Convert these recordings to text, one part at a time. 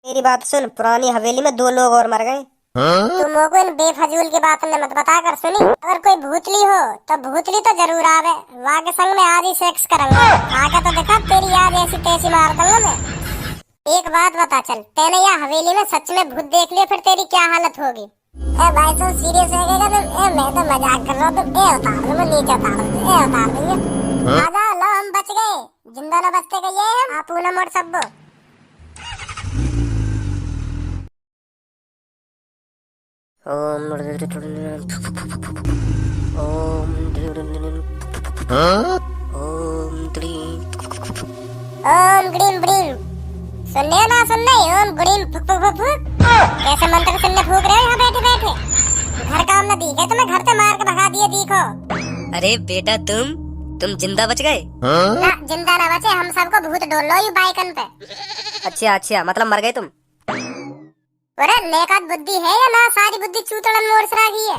मेरी बात सुन, पुरानी हवेली में 2 लोग और मर गए। तुम लोगों इन बेफजूल की बात ने मत बता कर सुनी। अगर कोई भूतली हो तो भूतली तो जरूर आवे, वहाँ के संग में आज ही सेक्स करूंगा। आके तो देखा तेरी याद ऐसी तैसी मार दूंगा मैं। एक बात बता, चल तेने यहाँ हवेली में सच में भूत देख लिया, फिर तेरी क्या हालत होगी? ए भाई साहब सीरियस है क्या तुम? ए मैं तो मजाक कर रहा हूँ, तुम ए उतार दो, मैं नीचे उतार दो, ए उतार देंगे। आजा लो, हम बच गए, जिंदा न बचते गए हम। आप पूना मोड़ सबो। ओम ग्रीम ब्रीम। सुनने हो ना सुनने? ओम ग्रीम फुक फुक फुक फुक। कैसे मंत्र सुनने फूक रहे हो यहाँ बैठे बैठे? घर काम न दिखे तुम्हें, घर से मार के भगा दिए दिखो। अरे बेटा तुम जिंदा बच गए? ना जिंदा ना बचे, हम सबको भूत डोल लो यू बाइकन पे। अच्छा मतलब मर गए तुम? अरे नेकात बुद्धि है या ना, सारी बुद्धि चूतड़न मोड़ सरा गई है।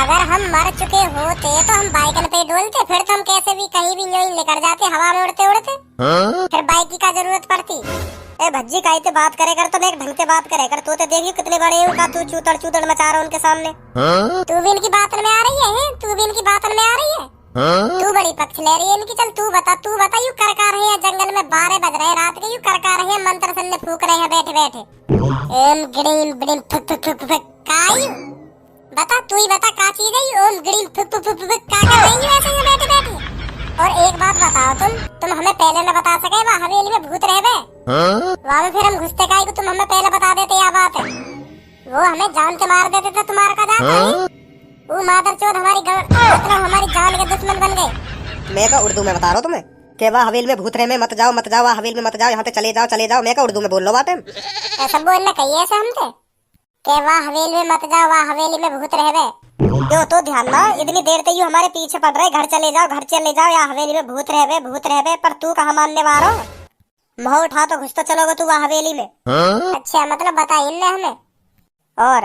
अगर हम मर चुके होते तो हम बाइकन पे डोलते, फिर तो हम कैसे भी कहीं भी यूं निकल जाते हवा में उड़ते उड़ते। फिर बाइक की क्या जरूरत पड़ती? ए भज्जी काहे ते बात करे कर, तो एक ढंग से बात करे कर। तू तो देखियो कितने बड़े हो का, तू चूतड़ चूतड़ मचा रहा उनके सामने। तू भी इनकी बात में आ रही है? तू भी इनकी बात में आ रही है? तू बड़ी पक्ष ले रही है इनकी। चल तू बता यू करका रहे हैं जंगल में, 12 बज रहे रात के, यू करका रहे हैं मंत्र सन्ने फूक रहे हैं बैठे बैठे। ओम ग्रीम ब्रीम फुक फुक फुक फुक। कायू बता, तू ही बता का चीज है ये ओम ग्रीम फुक फुक फुक फुक? का कर रही है ऐसे यहाँ बैठे बैठे? और एक बात बताओ, तुम हमें पहले न बता सके वहाँ हवेली में भूत रहे? वहाँ में फिर हम घुसते काहे को? तुम हमें पहले बता देते, यह बात है। वो हमें जान के मार देते तो तुम्हारा का जाता है? वो मादरचोद मतलब हमारी जान के दुश्मन बन गए। मैं का उर्दू में बता रहा हूँ तुम्हें कि वहाँ हवेली में भूत रहे में मत जाओ वहाँ हवेली में मत जाओ, यहाँ से चले जाओ। मैं का उर्दू में बोल लो बात है। सब बोलना कही ऐसे हमसे कि वहाँ हवेली में मत जाओ, वहाँ हवेली में भूत रहे। क्यों तो ध्यान ना, इतनी देर तक यू हमारे पीछे पड़ रहे, घर चले जाओ, या हवेली में भूत रहे। पर तू कहाँ मानने वाला? मोह उठा तो घुस तो चलोगे तू वहाँ हवेली में। अच्छा मतलब बता इनने हमें। और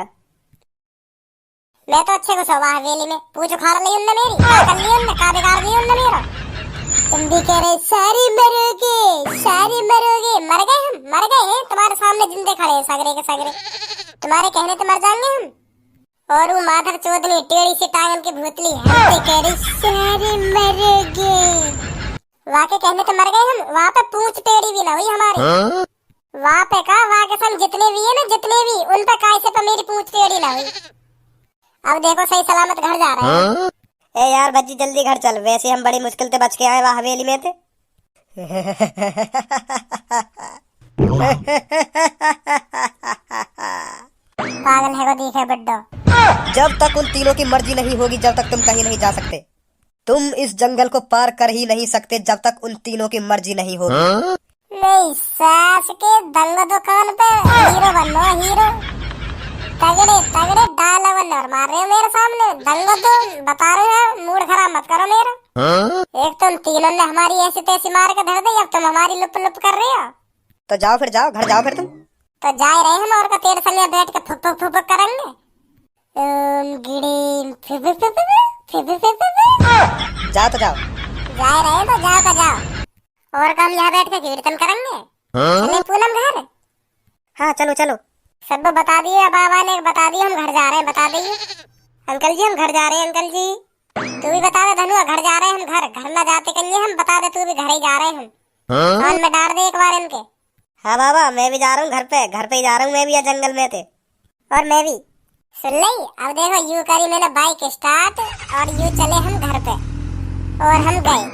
मैं तो अच्छे घुसा वहाँ हवेली में, पूछ उखाड़ ली उनने मेरी, क्या कर ली उनने, का बिगाड़ ली उनने मेरा। तुम भी कह रहे सारी मरोगे। मर गए हैं तुम्हारे सामने जिंदे खड़े हैं सगरे के सगरे। तुम्हारे कहने तो मर जाएंगे हम। और वो माधर चौधरी टेढ़ी सी टांगन की भूतली है कह रही सारे मरोगे। वाके कहने तो मर गए हम, वहाँ पे पूंछ टेढ़ी भी ना हुई हमारी। वहाँ पे का वहाँ के संग जितने भी है ना, जितने भी उन पे कैसे पे मेरी पूंछ टेढ़ी ना हुई। अब देखो सही सलामत घर जा रहे हैं। ए यार बच्ची जल्दी घर चल, वैसे हम बड़ी मुश्किल से बच के आए वहाँ हवेली में थे। पागल है वो दिखे बड्डो। जब तक उन तीनों की मर्जी नहीं होगी, जब तक तुम कहीं नहीं जा सकते। तुम इस जंगल को पार कर ही नहीं सकते जब तक उन तीनों की मर्जी नहीं होगी। नहीं सास के दंग दुकान पे हीरो बनो, हीरो तगड़े डायलॉग और मार रहे हो मेरे सामने। दंग तो बता रहे हो, मूड खराब मत करो मेरा। एक तुम तीनों ने हमारी ऐसी तैसी मार के धर दी, अब तुम हमारी लुप लुप कर रहे हो। तो जाओ फिर, घर जाओ फिर तुम। तो जा रहे हम, और का तेरे संग बैठ के फुक फुक फुक करेंगे। गिड़ीम जाओ तो जाओ। जा रहे तो जाओ का जाओ, और का हम यहाँ बैठ के कीर्तन करेंगे। चले पूनम घर? हाँ चलो। सब बता दिए, बाबा ने बता दिया, हम घर जा रहे हैं, बता दिए अंकल जी, हम घर जा रहे हैं अंकल जी। तू भी बता दे धनुआ, घर जा रहे हैं हम, घर ना जाते कहिए हम, बता दे तू भी घर ही जा रहे हैं हम। कान में डाल दे एक बार इनके। हाँ बाबा मैं भी जा रहा हूँ घर पे ही जा रहा हूँ मैं भी, या जंगल में थे। और मैं भी सुन ली। अब देखो यू करी मैंने बाइक स्टार्ट, और यू चले हम घर पे, और हम गए।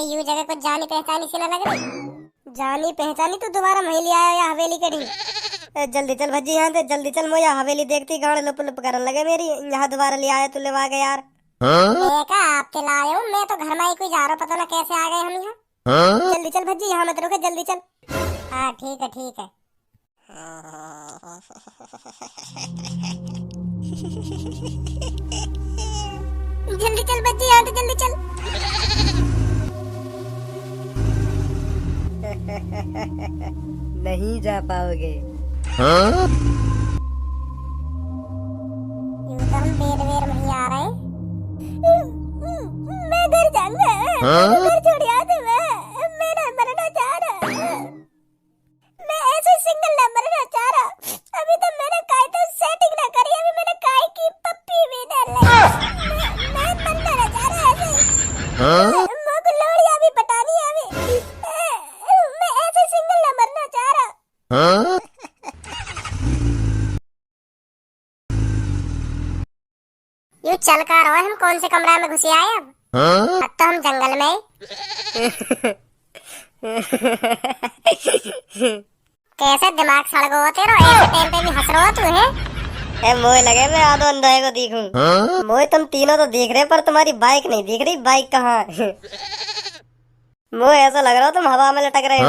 यू जगह कुछ जानी पहचानी सी ना लग रही? जानी पहचानी तो दोबारा महिली आया या हवेली के ढी। जल्दी चल भज्जी यहाँ से, जल्दी चल, मुझे हवेली देखती गाड़ लुप लुप करने लगे मेरी। यहाँ दोबारा ले आया तू, ले आ गए यार। देखा आप लाए हूँ, मैं तो घर में ही कोई जा रहा, पता ना कैसे आ गए हम यहाँ। जल्दी चल भज्जी, यहाँ मत रुके, जल्दी चल। हाँ ठीक है। जल्दी चल भज्जी, यहाँ तो जल्दी चल। नहीं जा पाओगे। यूं तो हम बेर नहीं आ रहे। मैं घर जाऊंगा, घर छोड़ आ दे, मैं मोको लोड़िया भी पटानी आवे। मैं ऐसे सिंगल ना मरना चाह रहा। यू चल कर रहो, हम कौन से कमरा में घुसे आए अब तो हम जंगल में। कैसे दिमाग सड़ गो तेरा, ऐसे टाइम पे भी हंस रहा तू है? मोए लगे मैं आधो अंधा को दिखूं। मोए तुम तीनों तो दिख रहे पर तुम्हारी बाइक नहीं दिख रही। बाइक कहाँ है? मोए ऐसा लग रहा हो तुम हवा में लटक रहे हो।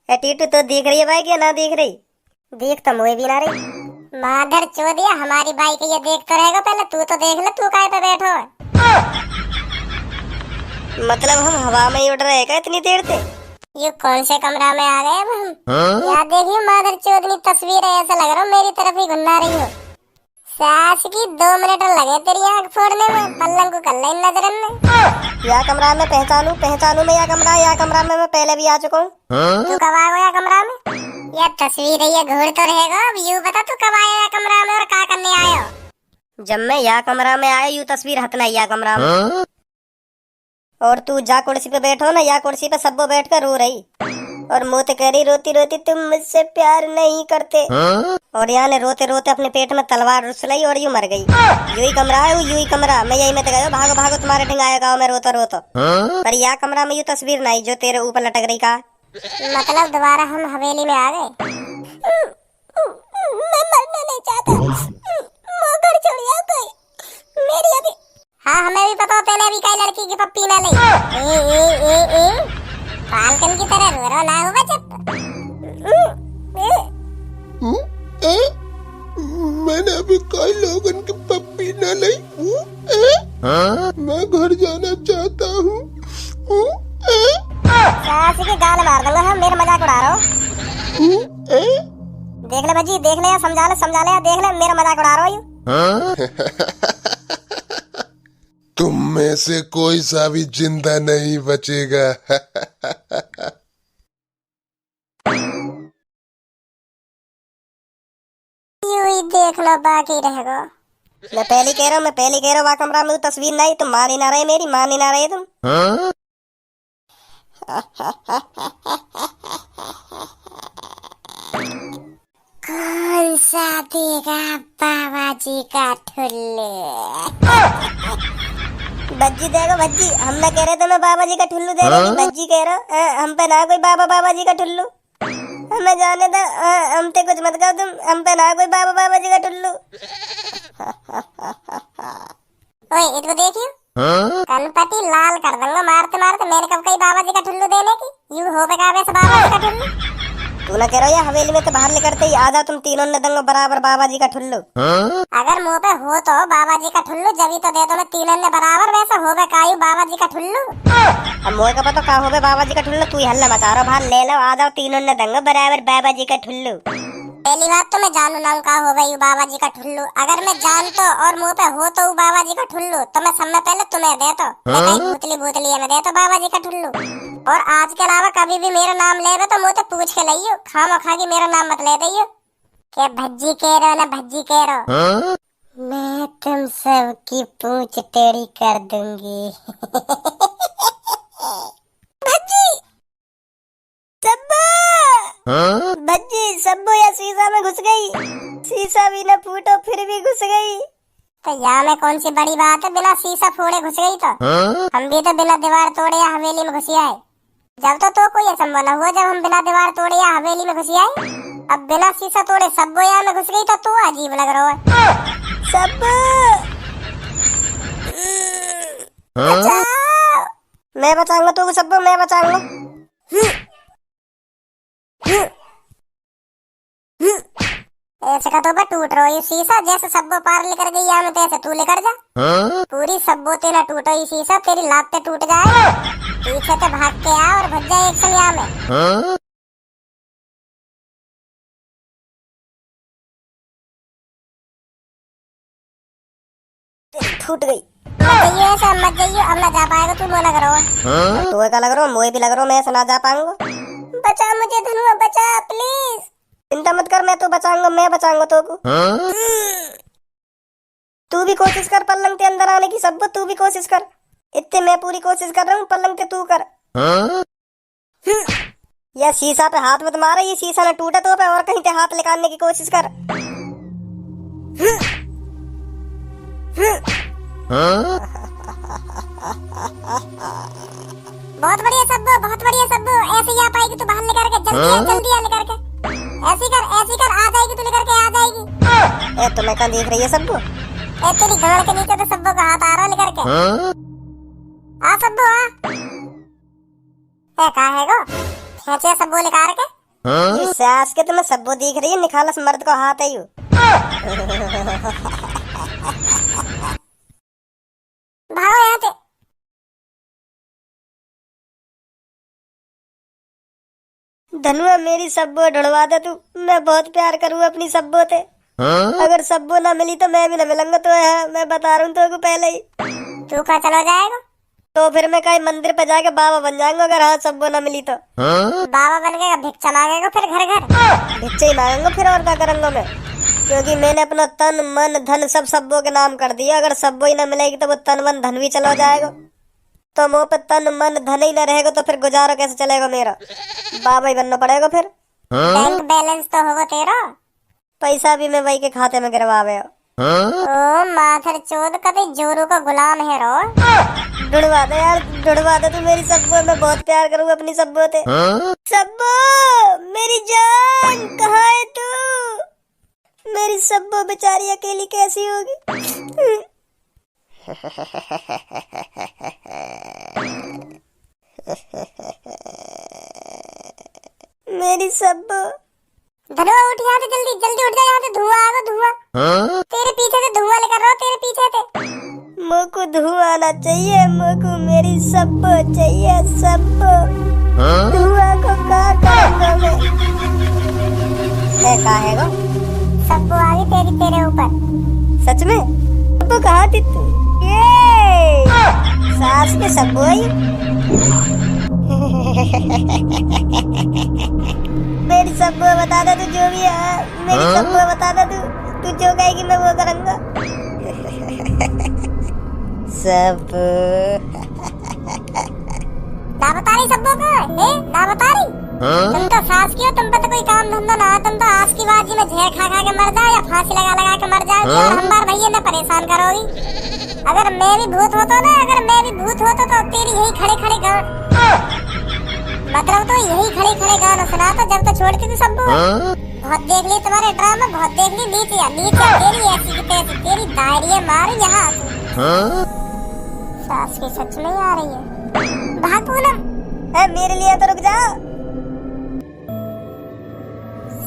ए टीटू तो दिख रही है बाइक या ना दिख रही? देख तो मोए भी ना रही। माधर चोदिया, हमारी बाइक ये देख तो रहेगा, पहले तू तो देख ले, तू काहे पे बैठो है? मतलब हम हवा में ही उड़ रहे हैं क्या इतनी देर से? ये कौन से कमरा में आ गए अब हम? यार देखिए माधर चोदनी तस्वीर है, ऐसा लग रहा हो मेरी तरफ ही घुन्ना रही हो। सास की 2 मिनट लगे तेरी आँख फोड़ने में, पल्लंग को कर ले नजरन में। या कमरा में पहचानू मैं या कमरा में मैं पहले भी आ चुका हूँ। तू कब आ गया कमरा में? यह तस्वीर है, ये घूर तो रहेगा। अब यूं बता तू कब आया कमरा में और क्या करने आया हो? जब मैं या कमरा में आया यूं तस्वीर हतना या कमरा में। और तू जा कुर्सी पे बैठो ना, या कुर्सी पे सबो बैठ कर रो रही और मुँह कह रही रोती रोती तुम मुझसे प्यार नहीं करते। और यहाँ ने रोते रोते अपने पेट में तलवार रुस लाई और यूं मर गई। यू ही कमरा है, यू ही कमरा। मैं यही में गयो भागो भागो तुम्हारे ढिंगाए गाँव में रोता रोता। पर या कमरा में यू तस्वीर नहीं जो तेरे ऊपर लटक रही का। मतलब दोबारा हम हवेली में आ गए? मैं मरना नहीं चाहता। मोगर छोड़िया कोई मेरी अभी। हाँ हमें भी पता होता है, अभी कई लड़की की पप्पी ना ले। फाल्कन की तरह रो रहा ना हो बच्चा। मैंने अभी कई लोगन की पप्पी न ली। मैं घर जाना चाहता हूँ। सास के गाल मार दूंगा हम, मेरा मजाक उड़ा रहा हो। देख ले भजी, देख ले या समझा ले या देख ले, मेरा मजाक उड़ा रहा हो। तुम में से कोई सा भी जिंदा नहीं बचेगा। यूं ही देख लो, बाकी रहेगा। मैं पहले कह रहा हूँ वहाँ कमरा में तस्वीर नहीं। तुम मान ही ना रहे, मेरी मान ही ना रहे तुम। कौन सा देगा बाबा जी का ठुल्लू? भज्जी देगा भज्जी। हम ना कह रहे थे मैं बाबा जी का ठुल्लू दे रही। भज्जी कह रहा हम पे ना कोई बाबा जी का ठुल्लू। हमें जाने दो, हम पे कुछ मत कहो तुम। हम पे ना कोई बाबा जी का ठुल्लू। ओए इधर देखियो, कनपति लाल कर दूंगा मारते मारते। मैंने कब कही बाबा जी का ठुल्लू देने की? यूं हो पे कहा वैसे बाबा जी का ठुल्लू। तू ना कह रहा या हवेली में तो बाहर निकलते ही आधा तुम तीनों ने दंगो बराबर बाबा जी का ठुल्लू। अगर मुंह पे हो तो बाबा जी का ठुल्लू, जब तो दे तो मैं तीनों ने बराबर, वैसा हो गए कायू बाबा जी का ठुल्लू। अब मोए का पता कहाँ हो गए बाबा जी का ठुल्लू। तू ही हल्ला मचा रहा, बाहर ले लो आधा तीनों ने दंगो बराबर बाबा जी का ठुल्लू। पहली बात तो मैं जानू ना का हो गई बाबा जी का ठुल्लू। अगर मैं जान तो और मुंह पे हो तो बाबा जी का ठुल्लू, तो मैं सब में पहले तुम्हें दे तो भूतली में दे तो बाबा जी का ठुल्लू। और आज के अलावा कभी भी मेरा नाम ले तो मुझे पूछ के लियो, खामा खा की मेरा नाम मत ले दियो के भज्जी कह रहे हो ना भज्जी कह रहे। मैं तुम सबकी पूछ टेढ़ी कर दूंगी। भज्जी भज्जी सब्बो या शीशा में घुस गई। शीशा भी न फूटो फिर भी घुस गई। तो यहाँ में कौन सी बड़ी बात है, बिना शीशा फोड़े घुस गई तो। हम भी तो बिना दीवार तोड़े या हवेली में घुसी आए। जब तो कोई असंभव न हुआ जब हम बिना दीवार तोड़े या हवेली में घुसी आए। अब बिना शीशा तोड़े सब्बो यहाँ में घुस गई तो अजीब लग रहा है। सब्बो बचाओ। मैं बचाऊंगा तू सब्बो, मैं बचाऊंगा। ऐसे का तो टूट रहा है शीशा, जैसे सब्बो पार लेकर गई यहाँ में तैसे तू लेकर जा। पूरी सब्बो तेरा टूटा ही शीशा, तेरी लात पे टूट जाए। पीछे से भाग के आ और भज जाए एक सन यहाँ में। टूट गई। मत जाइए ऐसा, मत जाइए, अब ना जा पाएगा तू। वो लग रहा है तो का लग रहा हूँ, मोए भी लग रहा हूँ, मैं ऐसा ना जा पाऊंगा। बचा मुझे धनुआ, बचा प्लीज। चिंता मत कर, मैं तो बचाऊंगा, मैं बचाऊंगा तो को। तू भी भी कोशिश कर पलंग के अंदर आने की, सब्बो तू भी कोशिश कर। इतने मैं पूरी कोशिश कर रहा हूँ, पलंग के तू कर। या शीशा पे हाथ मत मारा, ये शीशा न टूटे तो पे और कहीं पे हाथ निकालने की कोशिश कर। बहुत बढ़िया सब्बो, बहुत बढ़िया सब्बो। ऐसे ही आ पाएगी तू बाहर निकल के, जल्दी आ निकल के। ऐसी कर, आ जाएगी तू, निकल के आ जाएगी। ए तो मैं कहाँ देख रही है सब्बो? ए तेरी गाड़ के नीचे तो सब्बो का हाथ आ रहा निकल के। आ सब्बो आ। ए कहाँ है गो? खींचे सब्बो निकाल के। ये सास के तुम्हें सब्बो दिख रही है, निखालस मर्द को हाथ है यू। भागो यहाँ से। धनुआ मेरी सब्बो ढूंढवा दे तू, मैं बहुत प्यार करूँ अपनी सब्बो से। अगर सब्बो ना मिली तो मैं भी ना मिलूंगा तो है, मैं बता रहा हूँ तो पहले ही। तू कहाँ चला जाएगा? तो फिर मैं कहीं मंदिर पे जाके बाबा बन जाऊंगा अगर हाँ सब्बो ना मिली तो। बाबा बन के भिक्षा मांगेगा फिर घर घर? भिक्षा ही मांगूंगा फिर, और क्या करूंगा मैं, क्योंकि मैंने अपना तन मन धन सब सब्बो के नाम कर दिया। अगर सब्बो ही ना मिलेगी तो वो तन मन धन भी चला जाएगा। तो मुँह पे तन मन धन ही ना रहेगा तो फिर गुजारा कैसे चलेगा मेरा? बाबा ही बनना पड़ेगा फिर। बैंक बैलेंस तो होगा तेरा? पैसा भी मैं वही के खाते में गिरवावे। ओ माथर चोद कभी जोरू का गुलाम है रो। ढूंढवा दे यार, ढूंढवा दे तू मेरी सब्बो, मैं बहुत प्यार करूँ अपनी सब्बो से। सब्बो मेरी जान, कहाँ है तू? मेरी सब्बो बेचारी अकेली कैसी होगी? मेरी सब्बो। धनुआ उठ यहाँ से, जल्दी जल्दी उठ जा, यहाँ से धुआं आ गया, धुआं। तेरे पीछे से धुआं लेकर रहो, तेरे पीछे से। मुझको धुआं आना चाहिए, मुझको मेरी सब्बो चाहिए, सब्बो। धुआं को कहाँ करूँगा मैं? कहाँ है गो? सब्बो आ गई तेरे ऊपर। सच में? सब्बो कहाँ थी तू? ये सास के सब्बो आई। मेरी सब्बो बता दे तू जो भी है, मेरी सब्बो बता दे तू जो कहेगी मैं वो करूँगा। सब्बो ना बता रही सब्बो का है, ना बता रही। तुम तो सास की हो, तुम पे तो कोई काम धंधा ना, तुम तो आस की बाजी में जहर खा खा के मर जाओ या फांसी लगा लगा के मर जाओ। और हम बार भैया ना परेशान करोगी। अगर मैं भी भूत होता ना, अगर मैं भी भूत होता तो तेरी यही खड़े खड़े गान, मतलब तो यही खड़े खड़े गाना सुनाता जब तो छोड़ती थी सब्बो। बहुत देख ली तुम्हारे ड्रामा, बहुत देख ली। नीचे तेरी ऐसी की तैसी, तेरी दायरिया मारू यहाँ। सास की सच में आ रही है। भाग पूनम, मेरे लिए तो रुक जाओ।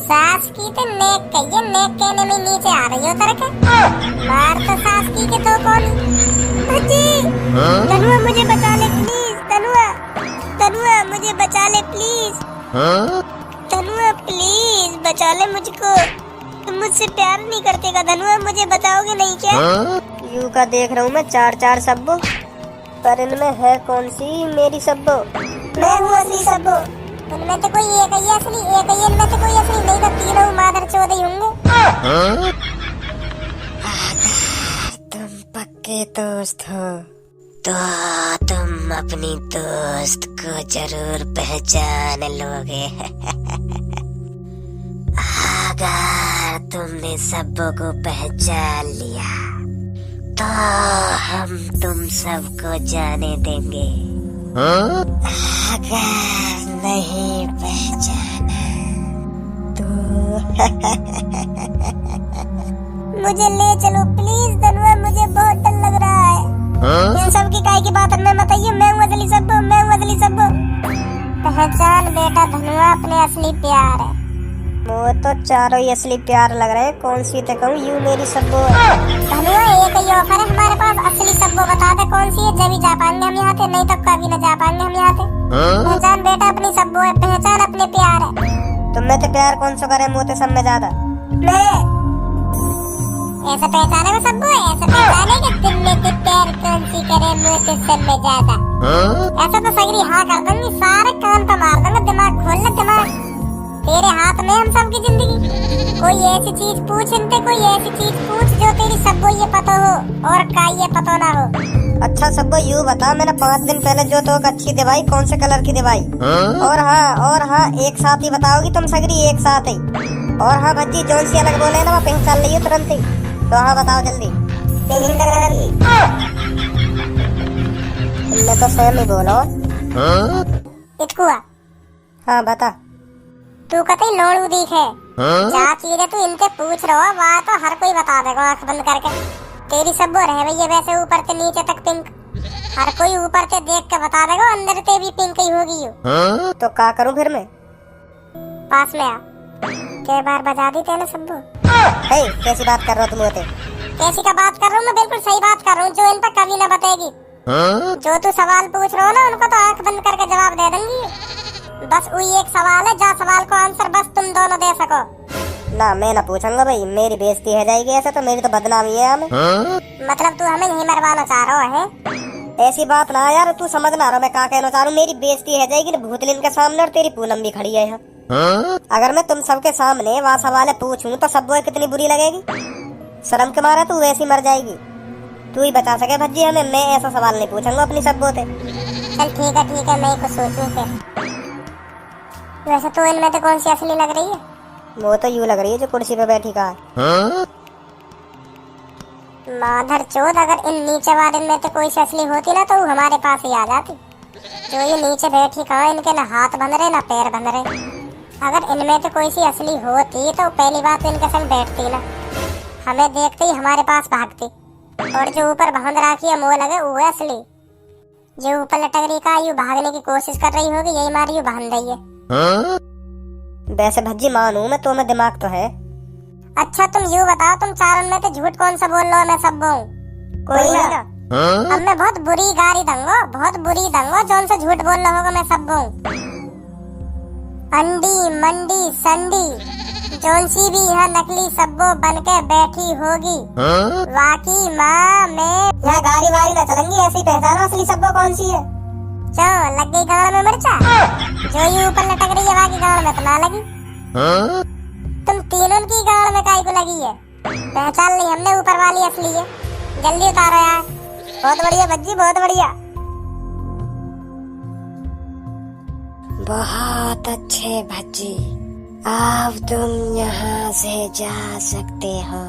सास की तो नेक कहिए, नेक कहने में नीचे आ रही हो तरके। मार तो सास की के तो कौन? धनुआ मुझे बचा ले प्लीज, धनुआ मुझे बचा ले प्लीज। धनुआ प्लीज बचा ले मुझको, तुम मुझसे प्यार नहीं करते का धनुआ, मुझे बताओगे नहीं क्या? यूं का देख रहा हूँ मैं चार सब्बो, पर इनमें है कौन सी मेरी सब्बो? मैं हूँ असली सब्बो। उनमें तो कोई एक ही असली, एक ही इनमें तो कोई असली नहीं, तो तीनों मादर चौध ही होंगे। तुम पक्के दोस्त हो तो तुम अपनी दोस्त को जरूर पहचान लोगे। अगर तुमने सब्बो को पहचान लिया तो हम तुम सबको जाने देंगे। अगर नहीं पहचाना तो मुझे ले चलो प्लीज धनुआ, मुझे बहुत डर लग रहा है। इन सब की काय की बात में मत आइए, मैं हूँ असली सब्बो, मैं हूँ असली सब्बो। पहचान बेटा धनुआ अपने असली प्यार है। वो तो चारों ही असली प्यार लग रहे हैं, कौन सी तो कहूँ यू मेरी सब्बो। धनुआ एक ही ऑफर है हमारे पास, असली सब्बो बता दे कौन सी है, जब ही जा पाएंगे हम यहाँ से, नहीं तो कभी न जा पाएंगे हम यहाँ से। पहचान बेटा अपनी सब्बो है, पहचान अपने प्यार है। तुमने तो प्यार कौन सा करे मुँह सब में ज्यादा? मैं ऐसा पहचाने में सब्बो है, ऐसा पहचाने कि दिल में से प्यार कौन सी करे मुँह से सब में ज्यादा। ऐसा तो सगरी हाँ कर दूंगी, सारे कान पे मार दूंगा, दिमाग खोल ले दिमाग। तेरे हाथ में हम सबकी जिंदगी। कोई ऐसी चीज पूछ इनसे, कोई ऐसी चीज पूछ जो तेरी सब्बो ये पता हो। और का ये पता ना हो। अच्छा सब्बो यूँ बता, मैंने 5 दिन पहले जो तो अच्छी दवाई कौन से कलर की दवाई? और हाँ एक साथ ही बताओगी तुम सगरी एक साथ ही। और हाँ भज्जी जोन सी अलग बोले ना वो पिंक चल रही है तुरंत ही। तो हाँ बताओ जल्दी। पिंक कलर की। तुमने तो सेम ही बोलो। इटकुआ हाँ बता। तू कतई लोड़ू दिखे। जा चीज़ें तू इनसे पूछ रहा वहाँ तो हर कोई बता देगा आँख बंद करके। तेरी सब्बो रह भैया वैसे ऊपर से नीचे तक पिंक। हर कोई ऊपर से देख के बता देगा अंदर से भी पिंक ही होगी यू। तो क्या करूँ फिर मैं? पास में आ के बार बजा दी तेने सब्बो। हे कैसी बात कर रहे हो तुम? होते कैसी का बात कर रहा हूँ मैं? बिल्कुल सही बात कर रहा हूँ जो इन पर कभी न बतेगी। जो तू सवाल पूछ रहा हो ना उनको तो आँख बंद करके जवाब दे दूंगी। बस वही एक सवाल है जा सवाल को आंसर बस तुम दोनों दे सको। ना मैं ना पूछूंगा भाई, मेरी बेइज्जती है जाएगी ऐसे तो, मेरी तो बदनामी है हमें। मतलब तू हमें यही मरवाना चाह रहा है? ऐसी बात ना यार, तू समझ ना रहा मैं क्या कहना चाह रहा हूँ। मेरी बेइज्जती है जाएगी ना भूतलिन के सामने, और तेरी पूनम भी खड़ी है यहाँ। अगर मैं तुम सबके सामने वहाँ सवाल पूछूं तो सबको कितनी बुरी लगेगी। शर्म के मारे तू वैसी मर जाएगी। तू ही बता सके भज्जी हमें, मैं ऐसा सवाल नहीं पूछूंगा अपनी सब्बों से। चल ठीक है मैं कुछ सोचूं फिर। वैसे तो इनमें तो कौन सी असली लग रही है? वो तो यूँ लग रही है जो कुर्सी पे बैठी का है। माधर चोद अगर इन नीचे वाले में तो कोई सी असली होती ना तो वो हमारे पास ही आ जाती। जो ये नीचे बैठी कहाँ, इनके ना हाथ बंध रहे ना पैर बंध रहे। अगर इनमें तो कोई सी असली होती तो पहली बात तो इनके संग बैठती ना, हमें देखते ही हमारे पास भागती। और जो ऊपर बांध राखी है मुँह लगे वो है असली। जो ऊपर लटक रही का यू भागने की कोशिश कर रही होगी, यही मारी यू बांध रही है। वैसे भज्जी मानू मैं, तो में दिमाग तो है। अच्छा तुम यूँ बताओ, तुम चारों में तो झूठ कौन सा बोल रहे हो? मैं सब बोलूं कोई ना। अब मैं बहुत बुरी गारी दूंगा, बहुत बुरी दूंगा जौन से झूठ बोल रहा होगा मैं सब बोलूं। अंडी मंडी संडी जौन सी भी यह नकली सब्बो बन के बैठी होगी। वाकी माँ में यह गाड़ी वाड़ी न चलेंगी, ऐसी पहचानो असली सब्बो कौन सी है। चलो लग गई गाड़ में मिर्चा। जो ये ऊपर लटक रही है वाकी गाड़ में तो ना लगी। तुम तीनों की गाड़ में काई को लगी है? पहचान ली हमने, ऊपर वाली असली है। जल्दी उतारो यार। बहुत बढ़िया भज्जी बहुत बढ़िया। बहुत अच्छे भज्जी, अब तुम यहाँ से जा सकते हो।